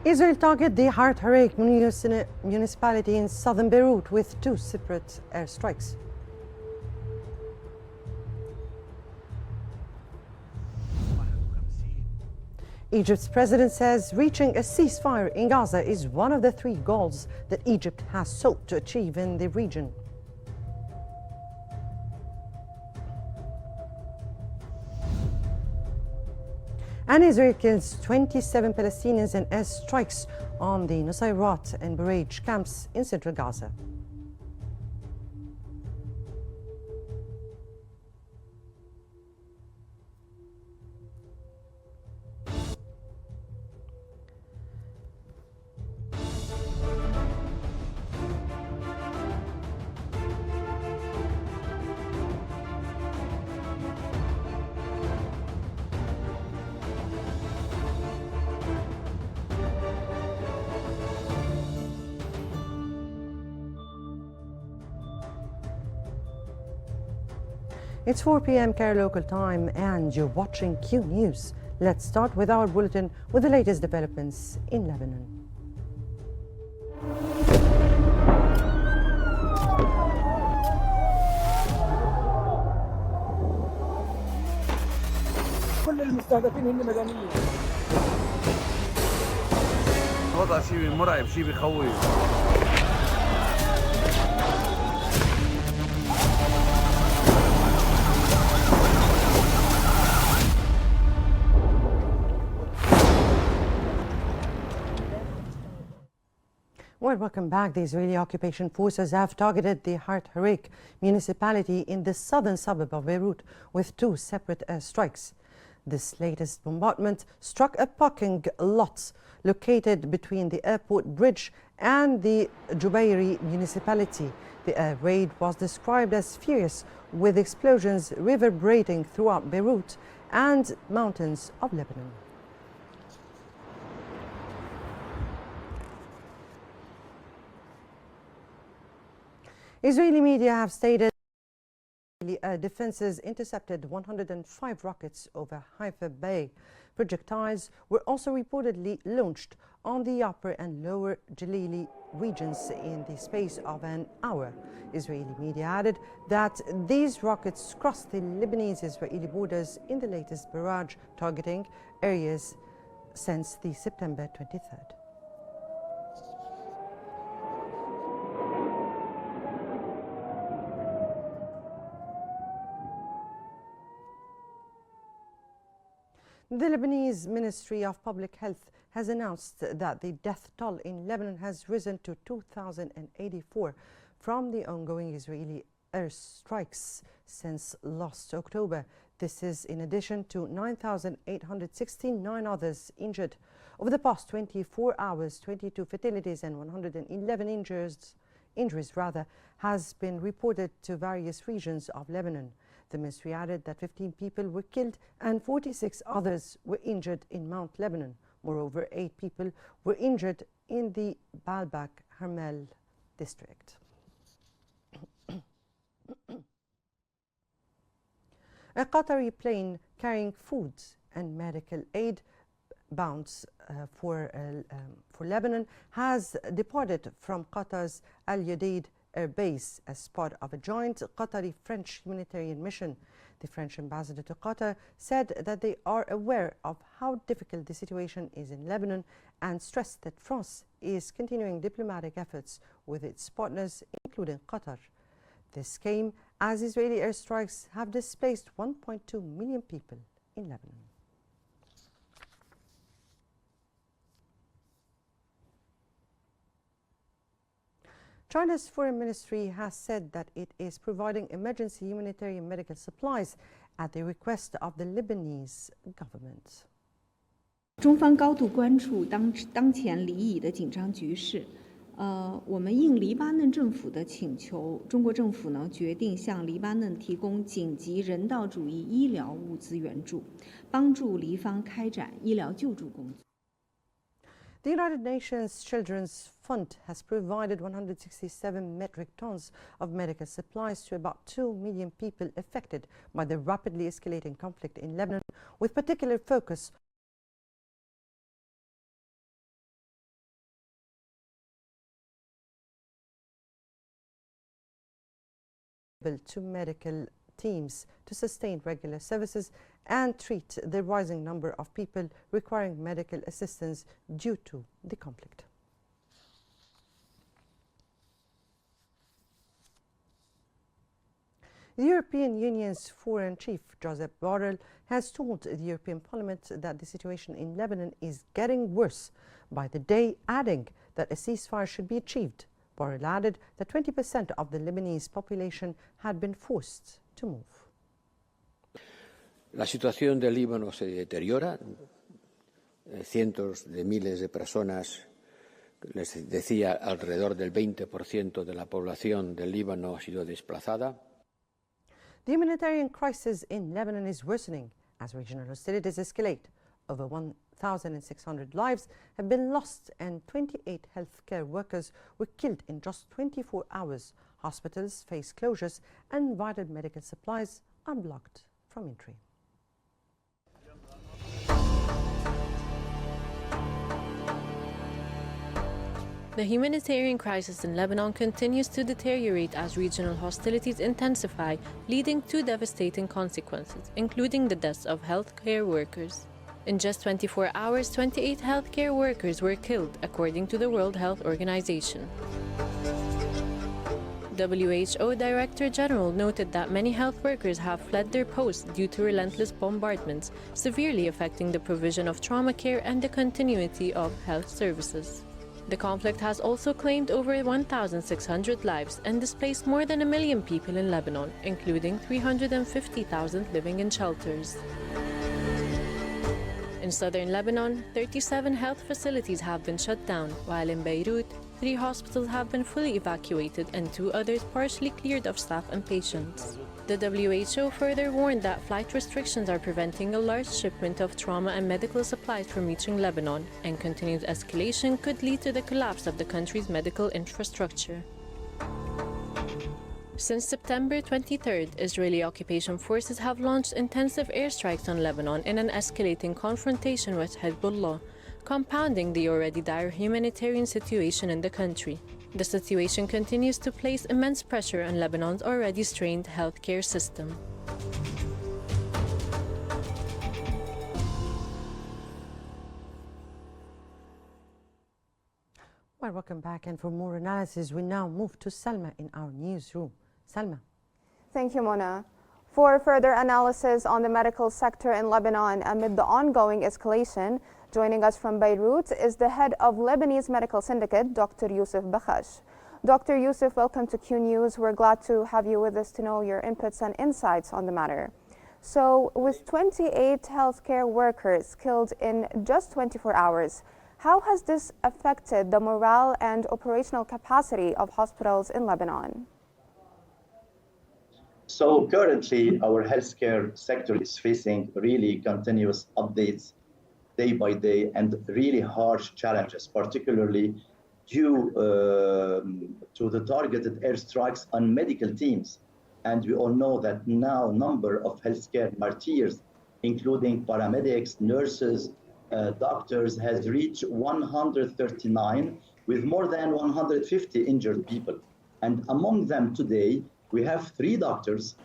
Israel targeted the Har Hareik municipality in southern Beirut with 2 separate airstrikes. Egypt's president says reaching a ceasefire in Gaza is one of the 3 goals that Egypt has sought to achieve in the region. And Israel kills 27 Palestinians in airstrikes on the Nusayrat and Bureij camps in central Gaza. It's 4 p.m. Cairo local time and you're watching Q News. Let's start with our bulletin with the latest developments in Lebanon. كل المستهدفين هن مدنيين. وضع شيء مرعب، شيء بخوف. Well, welcome back. The Israeli occupation forces have targeted the Har Hareik municipality in the southern suburb of Beirut with 2 separate airstrikes. This latest bombardment struck a parking lot located between the airport bridge and the Jubairi municipality. The air raid was described as fierce, with explosions reverberating throughout Beirut and mountains of Lebanon. Israeli media have stated defenses intercepted 105 rockets over Haifa Bay. Projectiles were also reportedly launched on the upper and lower Galilee regions in the space of an hour. Israeli media added that these rockets crossed the Lebanese-Israeli borders in the latest barrage targeting areas since the September 23rd. The Lebanese Ministry of Public Health has announced that the death toll in Lebanon has risen to 2,084 from the ongoing Israeli airstrikes since last October. This is in addition to 9,869 others injured. Over the past 24 hours, 22 fatalities and 111 injuries has been reported to various regions of Lebanon. The ministry added that 15 people were killed and 46 others were injured in Mount Lebanon. Moreover, 8 people were injured in the Baalbek Hermel district. A Qatari plane carrying food and medical aid bound for Lebanon has departed from Qatar's Al Udeid Air Base as part of a joint Qatari-French humanitarian mission. The French ambassador to Qatar said that they are aware of how difficult the situation is in Lebanon and stressed that France is continuing diplomatic efforts with its partners, including Qatar. This came as Israeli airstrikes have displaced 1.2 million people in Lebanon. China's foreign ministry has said that it is providing emergency humanitarian medical supplies at the request of the Lebanese government. 中方高度关注当前黎以的紧张局势。我们应黎巴嫩政府的请求，中国政府呢决定向黎巴嫩提供紧急人道主义医疗物资援助，帮助黎方开展医疗救助工作。 The United Nations Children's Fund has provided 167 metric tons of medical supplies to about 2 million people affected by the rapidly escalating conflict in Lebanon, with particular focus to medical teams to sustain regular services and treat the rising number of people requiring medical assistance due to the conflict. The European Union's Foreign Chief, Josep Borrell, has told the European Parliament that the situation in Lebanon is getting worse by the day, adding that a ceasefire should be achieved. Borrell added that 20% of the Lebanese population had been forced to move. La situación del Líbano se deteriora. Cientos de miles de personas, les decía, alrededor del 20% de la población del Líbano ha sido desplazada. The humanitarian crisis in Lebanon is worsening as regional hostilities escalate. Over 1,600 lives have been lost and 28 healthcare workers were killed in just 24 hours. Hospitals face closures and vital medical supplies are blocked from entry. The humanitarian crisis in Lebanon continues to deteriorate as regional hostilities intensify, leading to devastating consequences, including the deaths of healthcare workers. In just 24 hours, 28 healthcare workers were killed, according to the World Health Organization. WHO Director General noted that many health workers have fled their posts due to relentless bombardments, severely affecting the provision of trauma care and the continuity of health services. The conflict has also claimed over 1,600 lives and displaced more than 1 million people in Lebanon, including 350,000 living in shelters. In southern Lebanon, 37 health facilities have been shut down, while in Beirut, 3 hospitals have been fully evacuated and 2 others partially cleared of staff and patients. The WHO further warned that flight restrictions are preventing a large shipment of trauma and medical supplies from reaching Lebanon, and continued escalation could lead to the collapse of the country's medical infrastructure. Since September 23rd, Israeli occupation forces have launched intensive airstrikes on Lebanon in an escalating confrontation with Hezbollah, compounding the already dire humanitarian situation in the country. The situation continues to place immense pressure on Lebanon's already strained healthcare system. Well, welcome back, and for more analysis, we now move to Salma in our newsroom. Salma. Thank you, Mona. For further analysis on the medical sector in Lebanon amid the ongoing escalation, joining us from Beirut is the head of Lebanese Medical Syndicate, Dr. Youssef Bakhash. Dr. Youssef, welcome to Qnews. We're glad to have you with us to know your inputs and insights on the matter. So, with 28 healthcare workers killed in just 24 hours, how has this affected the morale and operational capacity of hospitals in Lebanon? So currently, our healthcare sector is facing really continuous updates day by day and really harsh challenges, particularly due to the targeted airstrikes on medical teams. And we all know that now number of healthcare martyrs, including paramedics, nurses, doctors, has reached 139 with more than 150 injured people. And among them today, we have 3 doctors.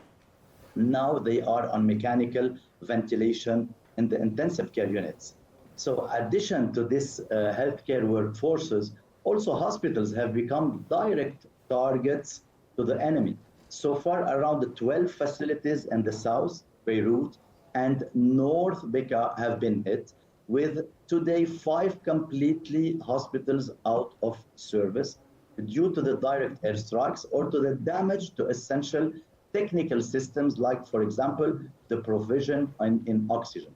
Now they are on mechanical ventilation in the intensive care units. So addition to this healthcare workforces, also hospitals have become direct targets to the enemy. So far, around 12 facilities in the south, Beirut, and North Bekaa have been hit, with today 5 completely hospitals out of service due to the direct airstrikes or to the damage to essential technical systems, like, for example, the provision in oxygen.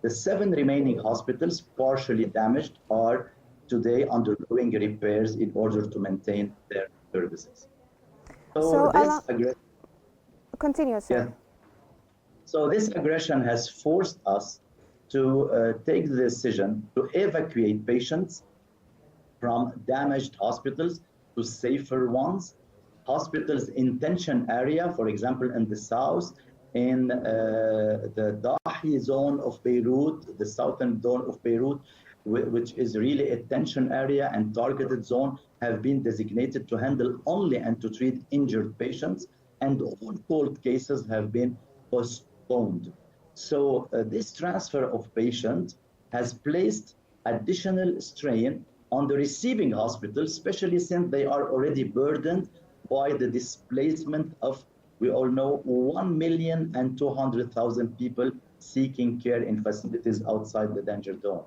The 7 remaining hospitals, partially damaged, are today undergoing repairs in order to maintain their services. So this continue, sir. Yeah. So this aggression has forced us to take the decision to evacuate patients from damaged hospitals to safer ones. Hospitals in tension area, for example, in the south, in the Dahi zone of Beirut, the southern zone of Beirut, which is really a tension area and targeted zone, have been designated to handle only and to treat injured patients. and all cold cases have been postponed. So this transfer of patients has placed additional strain on the receiving hospitals, especially since they are already burdened by the displacement of, we all know, 1,200,000 people seeking care in facilities outside the danger zone.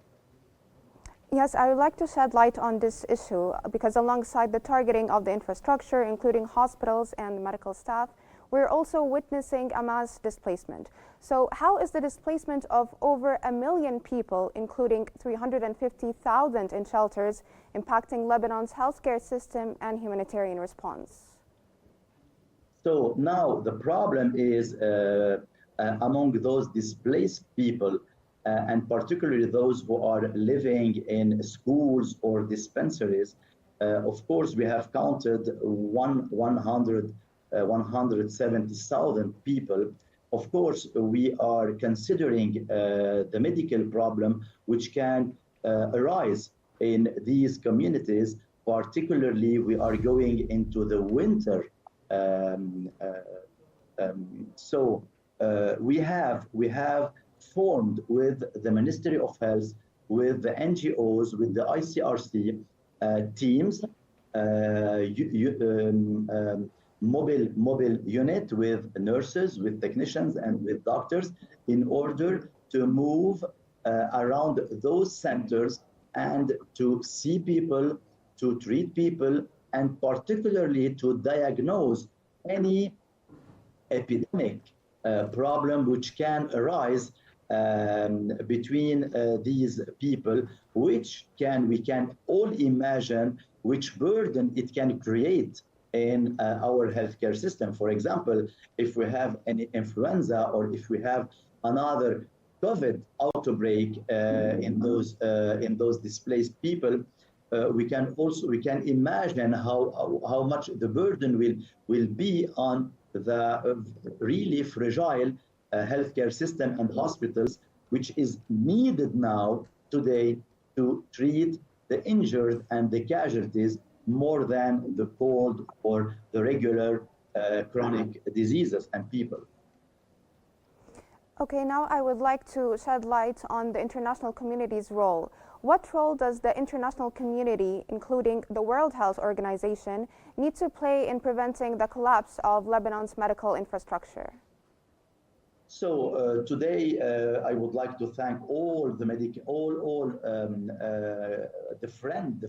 Yes, I would like to shed light on this issue because alongside the targeting of the infrastructure, including hospitals and medical staff, we're also witnessing a mass displacement. So how is the displacement of over 1 million people, including 350,000 in shelters, impacting Lebanon's healthcare system and humanitarian response? So now the problem is among those displaced people, and particularly those who are living in schools or dispensaries. Of course, we have counted 170,000 people. Of course, we are considering the medical problem which can arise in these communities. Particularly, we are going into the winter. So we have formed with the Ministry of Health, with the NGOs, with the ICRC teams, mobile unit with nurses, with technicians, and with doctors in order to move around those centers and to see people, to treat people, and particularly to diagnose any epidemic problem which can arise between these people, which we can all imagine which burden it can create in our healthcare system. For example, if we have any influenza or if we have another COVID outbreak in those displaced people, we can imagine how much the burden will be on the really fragile healthcare system and hospitals, which is needed now today to treat the injured and the casualties more than the cold or the regular chronic diseases and people. Okay, now I would like to shed light on the international community's role. What role does the international community, including the World Health Organization, need to play in preventing the collapse of Lebanon's medical infrastructure? So today, I would like to thank all the friend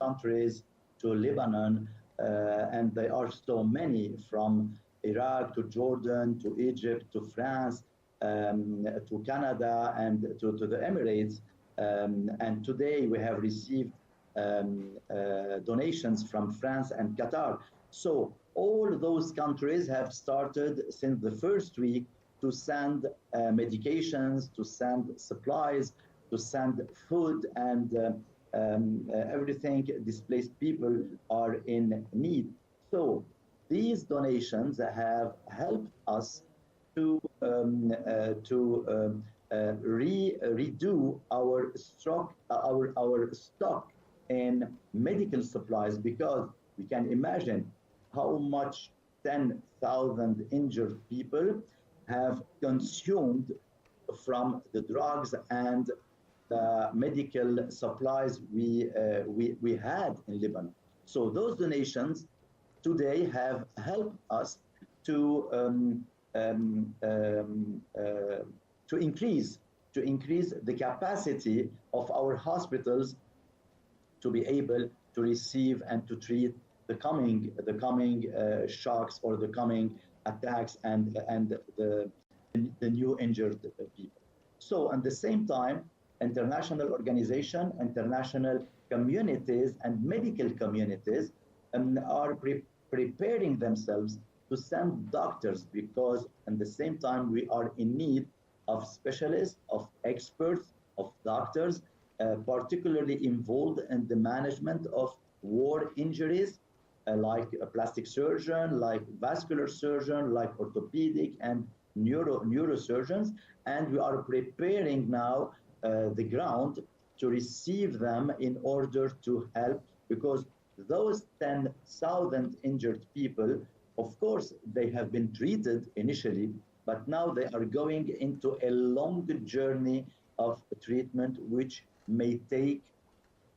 countries to Lebanon, and there are so many, from Iraq to Jordan to Egypt to France to Canada and to the Emirates. And today we have received donations from France and Qatar. So all those countries have started since the first week to send medications, to send supplies, to send food, and everything displaced people are in need. So these donations have helped us to redo our stock in medical supplies, because we can imagine how much 10,000 injured people have consumed from the drugs and the medical supplies we had in Lebanon. So those donations today have helped us to increase the capacity of our hospitals to be able to receive and to treat the coming shocks or the coming attacks and the new injured people. So at the same time, international organizations, international communities, and medical communities are preparing themselves to send doctors, because at the same time we are in need of specialists, of experts, of doctors, particularly involved in the management of war injuries, like a plastic surgeon, like vascular surgeon, like orthopedic and neurosurgeons. And we are preparing now the ground to receive them in order to help, because those 10,000 injured people Of course, they have been treated initially, but now they are going into a long journey of treatment, which may take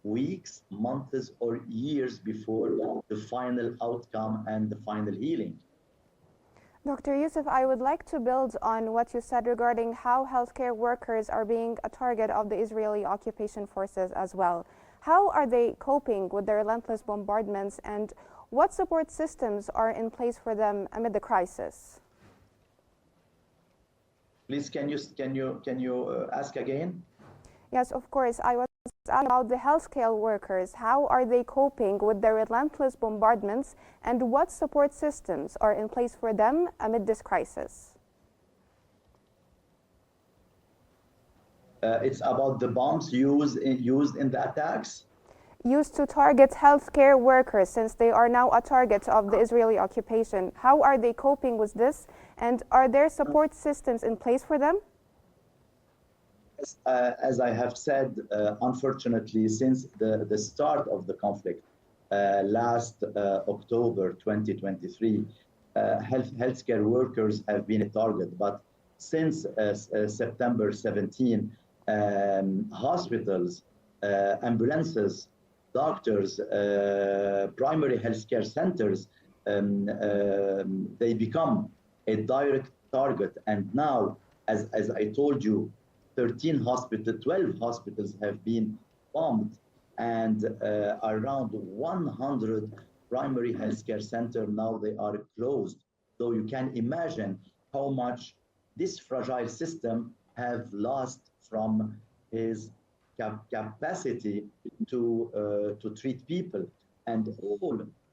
weeks, months, or years before the final outcome and the final healing. Dr. Youssef, I would like to build on what you said regarding how healthcare workers are being a target of the Israeli occupation forces as well. How are they coping with the relentless bombardments, and what support systems are in place for them amid the crisis? Please, can you ask again? Yes, of course. I was asking about the healthcare workers. How are they coping with the relentless bombardments, and what support systems are in place for them amid this crisis? It's about the bombs used in the attacks. Used to target healthcare workers, since they are now a target of the Israeli occupation. How are they coping with this, and are there support systems in place for them? As I have said, unfortunately, since the start of the conflict last October 2023, healthcare workers have been a target. But since September 17, hospitals, ambulances, doctors, primary healthcare centers, they become a direct target. And now, as I told you, 12 hospitals have been bombed, and around 100 primary healthcare centers now they are closed. So you can imagine how much this fragile system have lost from his capacity to treat people, and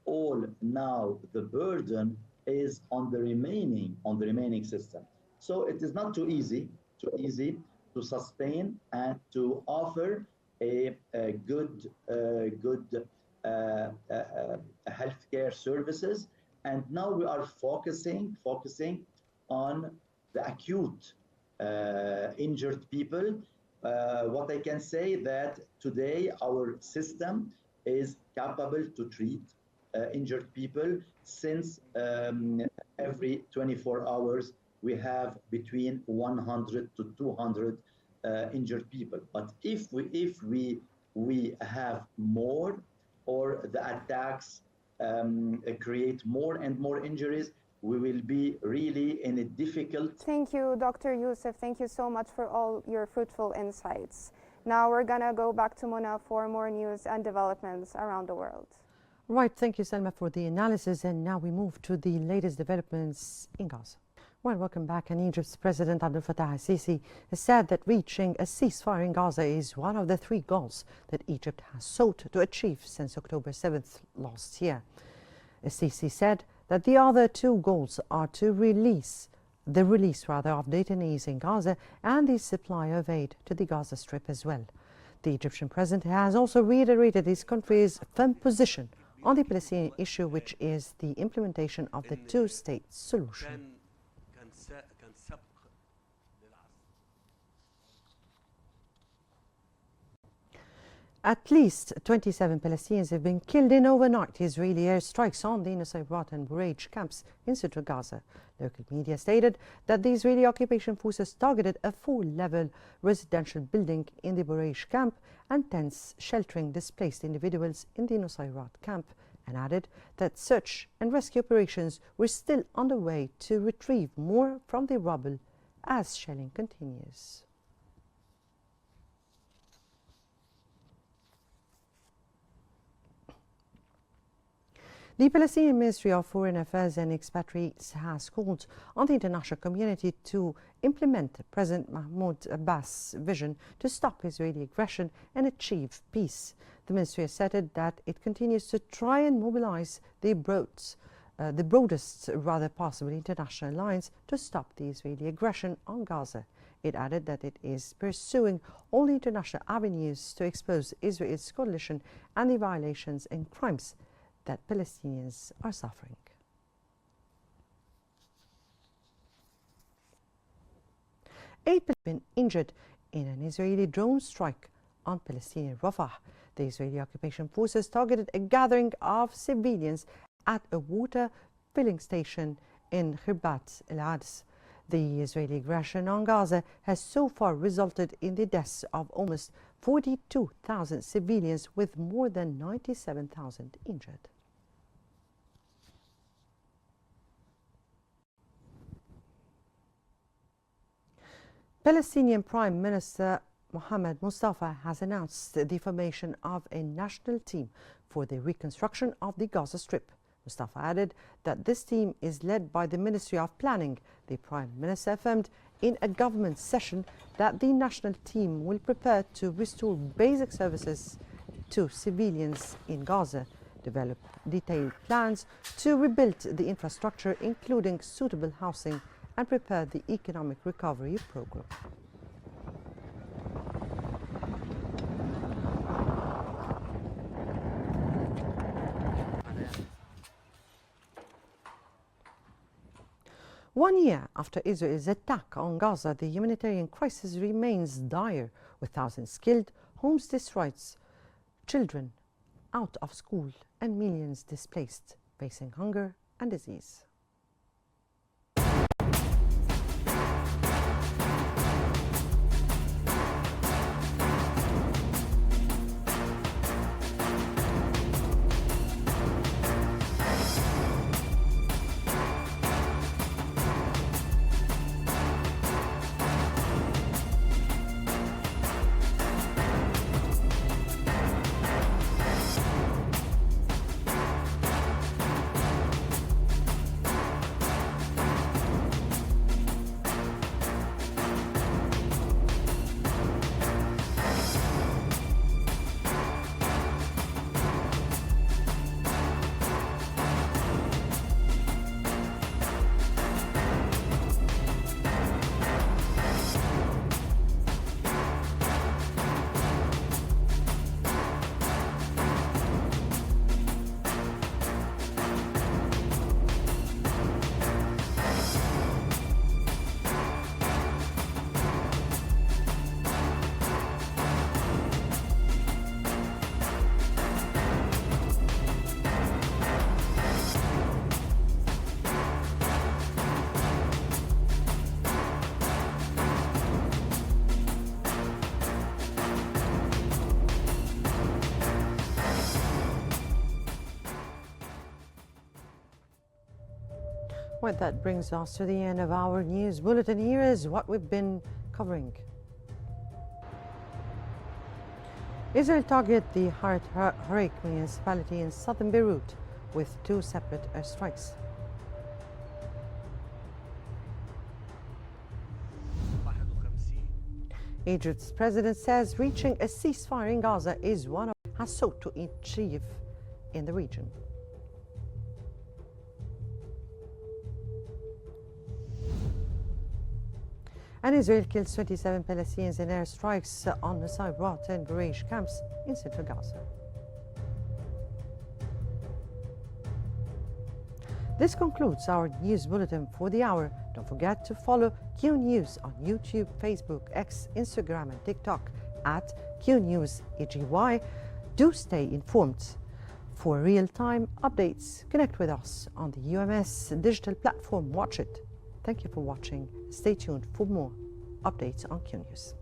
all now the burden is on the remaining system. So it is not too easy to sustain and to offer a good healthcare services. And now we are focusing on the acute injured people. What I can say that today our system is capable to treat injured people, since every 24 hours we have between 100 to 200 injured people. But if we have more, or the attacks create more and more injuries, we will be really in a difficult... Thank you, Dr. Youssef. Thank you so much for all your fruitful insights. Now we're going to go back to Mona for more news and developments around the world. Right, thank you, Selma, for the analysis. And now we move to the latest developments in Gaza. Well, welcome back. And Egypt's President Abdel Fattah al-Sisi has said that reaching a ceasefire in Gaza is one of the 3 goals that Egypt has sought to achieve since October 7th last year. Sisi said that the other 2 goals are to release of detainees in Gaza and the supply of aid to the Gaza Strip as well. The Egyptian president has also reiterated his country's firm position on the Palestinian issue, which is the implementation of the 2-state solution. At least 27 Palestinians have been killed in overnight Israeli airstrikes on the Nusayrat and Bureij camps in central Gaza. Local media stated that the Israeli occupation forces targeted a 4-level residential building in the Bureij camp and tents sheltering displaced individuals in the Nusayrat camp, and added that search and rescue operations were still underway to retrieve more from the rubble as shelling continues. The Palestinian Ministry of Foreign Affairs and Expatriates has called on the international community to implement President Mahmoud Abbas' vision to stop Israeli aggression and achieve peace. The ministry has said that it continues to try and mobilize the broadest possible international alliance to stop the Israeli aggression on Gaza. It added that it is pursuing all the international avenues to expose Israel's coalition and the violations and crimes that Palestinians are suffering. Eight people have been injured in an Israeli drone strike on Palestinian Rafah. The Israeli occupation forces targeted a gathering of civilians at a water filling station in Khirbat el-Ads. The Israeli aggression on Gaza has so far resulted in the deaths of almost 42,000 civilians, with more than 97,000 injured. Palestinian Prime Minister Mohammed Mustafa has announced the formation of a national team for the reconstruction of the Gaza Strip. Mustafa added that this team is led by the Ministry of Planning. The Prime Minister affirmed in a government session that the national team will prepare to restore basic services to civilians in Gaza, develop detailed plans to rebuild the infrastructure, including suitable housing, and prepare the economic recovery program. One year after Israel's attack on Gaza, the humanitarian crisis remains dire, with thousands killed, homes destroyed, children out of school, and millions displaced, facing hunger and disease. Well, that brings us to the end of our news bulletin. Here is what we've been covering. Israel targeted the Harik municipality in southern Beirut with 2 separate airstrikes. Egypt's president says reaching a ceasefire in Gaza is one of has sought to achieve in the region. And Israel kills 27 Palestinians in airstrikes on the Sayrat and Barrage camps in central Gaza. This concludes our news bulletin for the hour. Don't forget to follow Qnews on YouTube, Facebook, X, Instagram, and TikTok at Qnews EGY. Do stay informed. For real-time updates, connect with us on the UMS digital platform. Watch it. Thank you for watching. Stay tuned for more updates on Qnews.